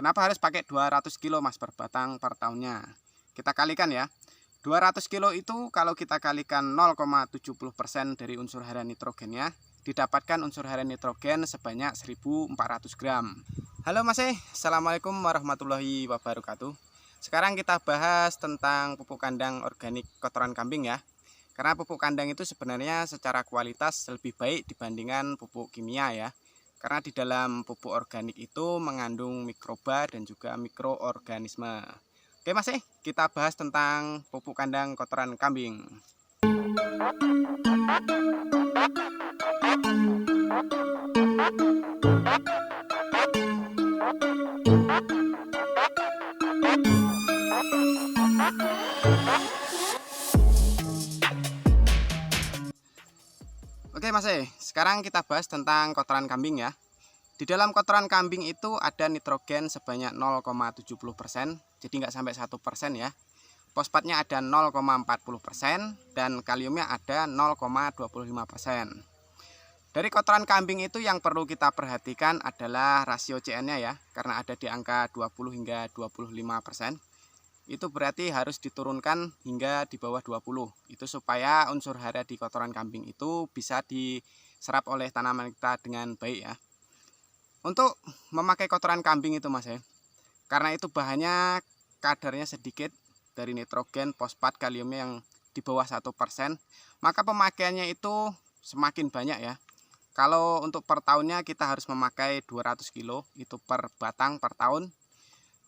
Kenapa harus pakai 200 kilo Mas per batang per tahunnya? Kita kalikan ya. 200 kilo itu kalau kita kalikan 0,70% dari unsur hara nitrogennya, didapatkan unsur hara nitrogen sebanyak 1400 gram. Halo Mas, Assalamualaikum warahmatullahi wabarakatuh. Sekarang kita bahas tentang pupuk kandang organik kotoran kambing ya. Karena pupuk kandang itu sebenarnya secara kualitas lebih baik dibandingkan pupuk kimia ya. Karena di dalam pupuk organik itu mengandung mikroba dan juga mikroorganisme. Oke Mas, kita bahas tentang pupuk kandang kotoran kambing. Oke Mas, sekarang kita bahas tentang kotoran kambing ya. Di dalam kotoran kambing itu ada nitrogen sebanyak 0,70%, jadi nggak sampai 1% ya. Fosfatnya ada 0,40% dan kaliumnya ada 0,25%. Dari kotoran kambing itu yang perlu kita perhatikan adalah rasio CN-nya ya, karena ada di angka 20 hingga 25%. Itu berarti harus diturunkan hingga di bawah 20. Itu supaya unsur hara di kotoran kambing itu bisa diserap oleh tanaman kita dengan baik ya. Untuk memakai kotoran kambing itu Mas ya, karena itu bahannya kadarnya sedikit dari nitrogen, fosfat, kaliumnya yang di bawah 1%, maka pemakaiannya itu semakin banyak ya. Kalau untuk per tahunnya kita harus memakai 200 kilo itu per batang per tahun.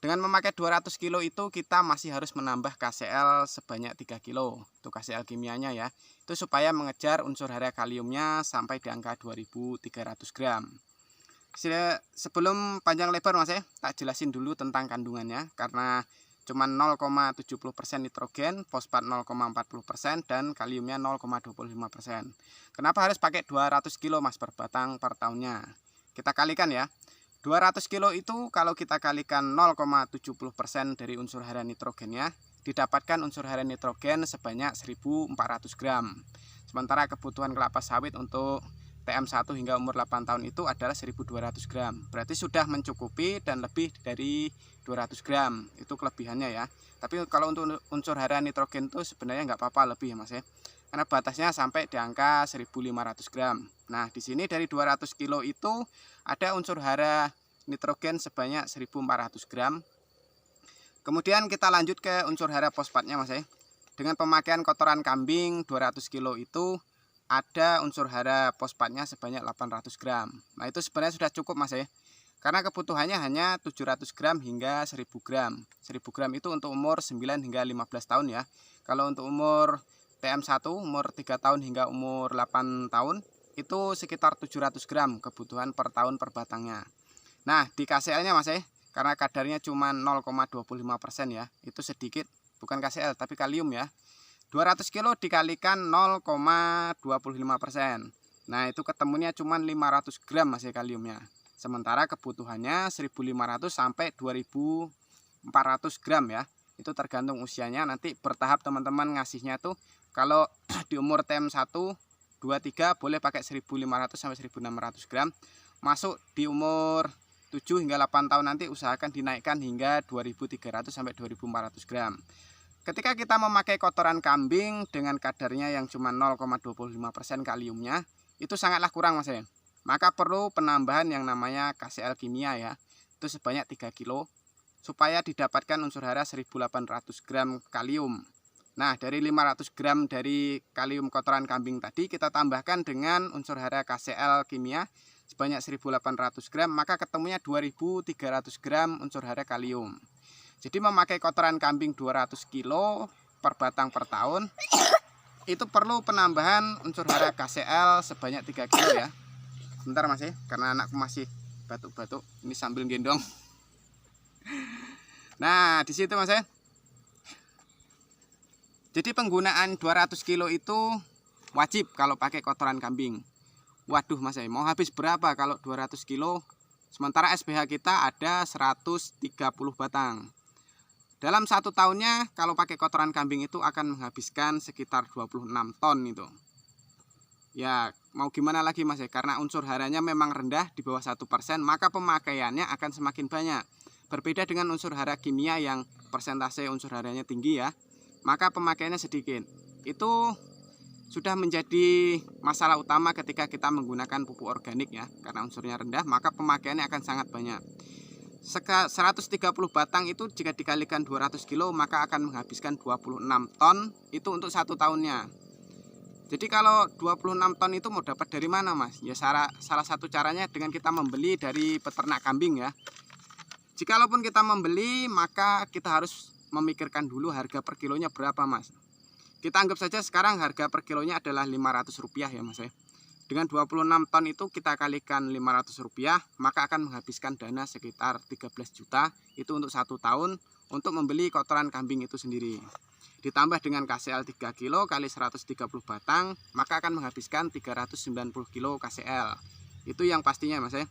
Dengan memakai 200 kilo itu kita masih harus menambah KCl sebanyak 3 kilo. Itu KCl kimianya ya. Itu supaya mengejar unsur hara kaliumnya sampai di angka 2300 gram. Sebelum panjang lebar Mas tak jelasin dulu tentang kandungannya. Karena cuma 0,70% nitrogen, fosfat 0,40% dan kaliumnya 0,25%. Kenapa harus pakai 200 kilo Mas per batang per tahunnya? Kita kalikan ya. 200 kilo itu kalau kita kalikan 0,70% dari unsur hara nitrogennya, didapatkan unsur hara nitrogen sebanyak 1400 gram. Sementara kebutuhan kelapa sawit untuk TM1 hingga umur 8 tahun itu adalah 1200 gram. Berarti sudah mencukupi dan lebih dari 200 gram. Itu kelebihannya ya. Tapi kalau untuk unsur hara nitrogen itu sebenarnya nggak apa-apa lebih ya Mas ya. Karena batasnya sampai di angka 1500 gram. Nah, di sini dari 200 kilo itu ada unsur hara nitrogen sebanyak 1400 gram. Kemudian kita lanjut ke unsur hara fosfatnya Mas ya. Dengan pemakaian kotoran kambing 200 kilo itu ada unsur hara fosfatnya sebanyak 800 gram. Nah, itu sebenarnya sudah cukup Mas ya. Karena kebutuhannya hanya 700 gram hingga 1000 gram. 1000 gram itu untuk umur 9 hingga 15 tahun ya. Kalau untuk umur TM1 umur 3 tahun hingga umur 8 tahun itu sekitar 700 gram kebutuhan per tahun per batangnya. Nah, di KCl-nya Mas ya, karena kadarnya cuma 0,25% ya. Itu sedikit, bukan KCl tapi kalium ya. 200 kilo dikalikan 0,25%. Nah, itu ketemunya cuma 500 gram Mas ya kaliumnya. Sementara kebutuhannya 1500 sampai 2400 gram ya. Itu tergantung usianya, nanti bertahap teman-teman ngasihnya tuh. Kalau di umur TM1 23 boleh pakai 1500 sampai 1600 gram. Masuk di umur 7 hingga 8 tahun nanti usahakan dinaikkan hingga 2300 sampai 2400 gram. Ketika kita memakai kotoran kambing dengan kadarnya yang cuma 0,25% kaliumnya, itu sangatlah kurang Mas ya. Maka perlu penambahan yang namanya KCl kimia ya. Itu sebanyak 3 kilo supaya didapatkan unsur hara 1800 gram kalium. Nah, dari 500 gram dari kalium kotoran kambing tadi kita tambahkan dengan unsur hara KCl kimia sebanyak 1800 gram, maka ketemunya 2300 gram unsur hara kalium. Jadi memakai kotoran kambing 200 kilo per batang per tahun itu perlu penambahan unsur hara KCl sebanyak 3 kilo ya. Bentar Mas ya, karena anakku masih batuk-batuk, ini sambil gendong. Nah, di situ Mas ya. Jadi penggunaan 200 kilo itu wajib kalau pakai kotoran kambing. Waduh Mas ya, mau habis berapa kalau 200 kilo? Sementara SPH kita ada 130 batang. Dalam 1 tahunnya kalau pakai kotoran kambing itu akan menghabiskan sekitar 26 ton itu. Ya mau gimana lagi Mas ya, karena unsur haranya memang rendah di bawah 1%, maka pemakaiannya akan semakin banyak. Berbeda dengan unsur hara kimia yang persentase unsur haranya tinggi ya, maka pemakaiannya sedikit. Itu sudah menjadi masalah utama ketika kita menggunakan pupuk organik ya. Karena unsurnya rendah, maka pemakaiannya akan sangat banyak. 130 batang itu jika dikalikan 200 kilo maka akan menghabiskan 26 ton itu untuk 1 tahunnya. Jadi kalau 26 ton itu mau dapat dari mana Mas? Ya salah satu caranya dengan kita membeli dari peternak kambing ya. Jikalaupun kita membeli, maka kita harus memikirkan dulu harga per kilonya berapa Mas. Kita anggap saja sekarang harga per kilonya adalah Rp500 ya Mas ya. Dengan 26 ton itu kita kalikan Rp500, maka akan menghabiskan dana sekitar 13 juta itu untuk 1 tahun untuk membeli kotoran kambing itu sendiri. Ditambah dengan KCL 3 kilo kali 130 batang, maka akan menghabiskan 390 kilo KCL. Itu yang pastinya Mas ya.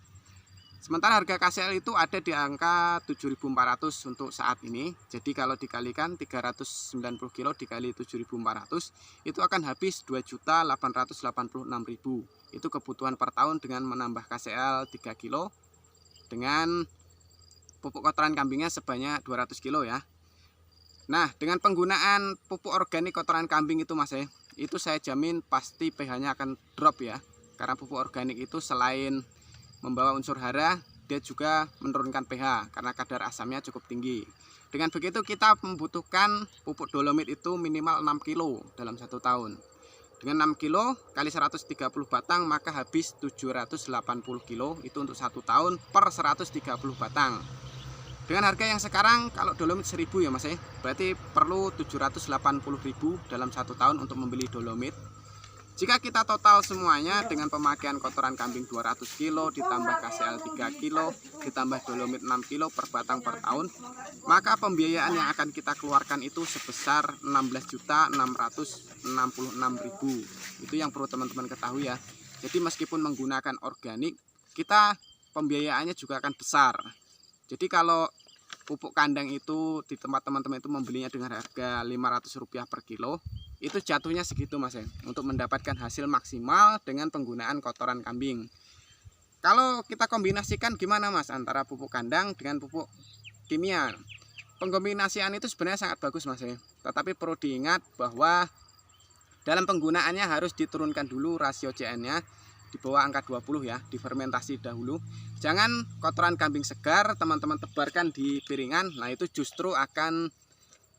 Sementara harga KCL itu ada di angka 7.400 untuk saat ini. Jadi kalau dikalikan 390 kilo dikali 7.400 itu akan habis 2.886.000. Itu kebutuhan per tahun dengan menambah KCL 3 kilo dengan pupuk kotoran kambingnya sebanyak 200 kilo ya. Nah, dengan penggunaan pupuk organik kotoran kambing itu Mas itu saya jamin pasti pH-nya akan drop ya. Karena pupuk organik itu selain membawa unsur hara, dia juga menurunkan pH karena kadar asamnya cukup tinggi. Dengan begitu kita membutuhkan pupuk dolomit itu minimal 6 kilo dalam 1 tahun. Dengan 6 kilo kali 130 batang maka habis 780 kilo itu untuk 1 tahun per 130 batang. Dengan harga yang sekarang kalau dolomit 1000 ya Mas berarti perlu 780.000 dalam 1 tahun untuk membeli dolomit. Jika kita total semuanya dengan pemakaian kotoran kambing 200 kilo ditambah KCL 3 kilo ditambah dolomit 6 kilo per batang per tahun, maka pembiayaan yang akan kita keluarkan itu sebesar 16.666.000. Itu yang perlu teman-teman ketahui ya. Jadi meskipun menggunakan organik, kita pembiayaannya juga akan besar. Jadi kalau pupuk kandang itu di tempat teman-teman itu membelinya dengan harga Rp500 per kilo, itu jatuhnya segitu Mas untuk mendapatkan hasil maksimal dengan penggunaan kotoran kambing. Kalau kita kombinasikan gimana Mas antara pupuk kandang dengan pupuk kimia? Pengkombinasian itu sebenarnya sangat bagus Mas tetapi perlu diingat bahwa dalam penggunaannya harus diturunkan dulu rasio CN-nya di bawah angka 20 ya, difermentasi dahulu. Jangan kotoran kambing segar teman-teman tebarkan di piringan, nah itu justru akan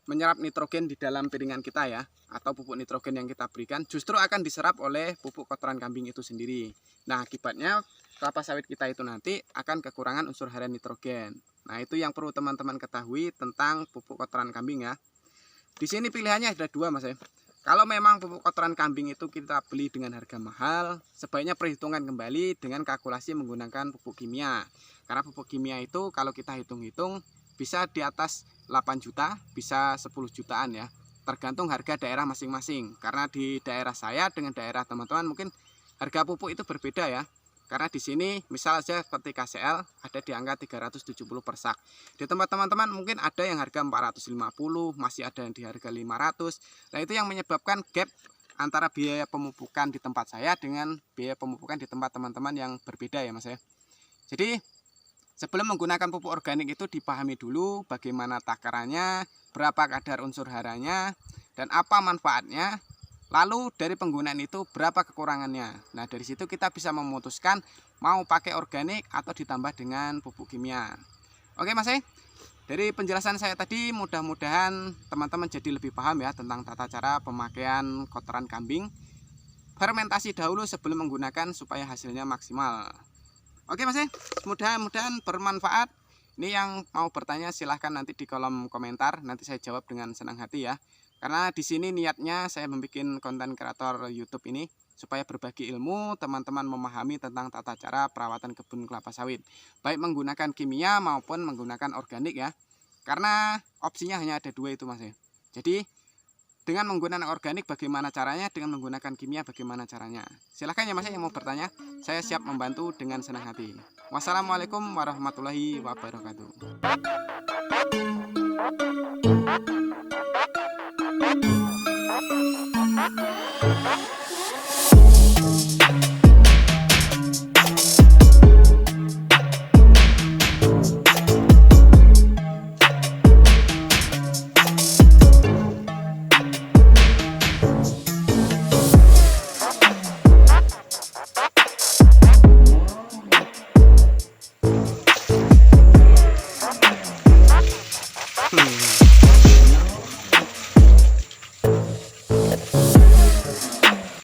menyerap nitrogen di dalam piringan kita ya, atau pupuk nitrogen yang kita berikan justru akan diserap oleh pupuk kotoran kambing itu sendiri. Nah akibatnya kelapa sawit kita itu nanti akan kekurangan unsur hara nitrogen. Nah itu yang perlu teman-teman ketahui tentang pupuk kotoran kambing ya. Di sini pilihannya ada 2 Mas Kalau memang pupuk kotoran kambing itu kita beli dengan harga mahal, sebaiknya perhitungkan kembali dengan kalkulasi menggunakan pupuk kimia. Karena pupuk kimia itu kalau kita hitung-hitung bisa di atas 8 juta, bisa 10 jutaan ya. Tergantung harga daerah masing-masing. Karena di daerah saya dengan daerah teman-teman mungkin harga pupuk itu berbeda ya. Karena di sini misal saja seperti KCL ada di angka 370 per sak. Di tempat teman-teman mungkin ada yang harga 450, masih ada yang di harga 500. Nah itu yang menyebabkan gap antara biaya pemupukan di tempat saya dengan biaya pemupukan di tempat teman-teman yang berbeda ya Mas ya. Jadi sebelum menggunakan pupuk organik itu dipahami dulu bagaimana takarannya, berapa kadar unsur haranya, dan apa manfaatnya. Lalu dari penggunaan itu berapa kekurangannya. Nah dari situ kita bisa memutuskan mau pakai organik atau ditambah dengan pupuk kimia. Oke Mas dari penjelasan saya tadi mudah-mudahan teman-teman jadi lebih paham ya tentang tata cara pemakaian kotoran kambing. Fermentasi dahulu sebelum menggunakan supaya hasilnya maksimal. Oke Mas mudah-mudahan bermanfaat. Ini yang mau bertanya silahkan nanti di kolom komentar, nanti saya jawab dengan senang hati ya. Karena di sini niatnya saya membuat konten kreator YouTube ini supaya berbagi ilmu, teman-teman memahami tentang tata cara perawatan kebun kelapa sawit, baik menggunakan kimia maupun menggunakan organik ya. Karena opsinya hanya ada 2 itu Mas Jadi dengan menggunakan organik bagaimana caranya, dengan menggunakan kimia bagaimana caranya. Silahkan ya Mas yang mau bertanya, saya siap membantu dengan senang hati. Wassalamualaikum warahmatullahi wabarakatuh.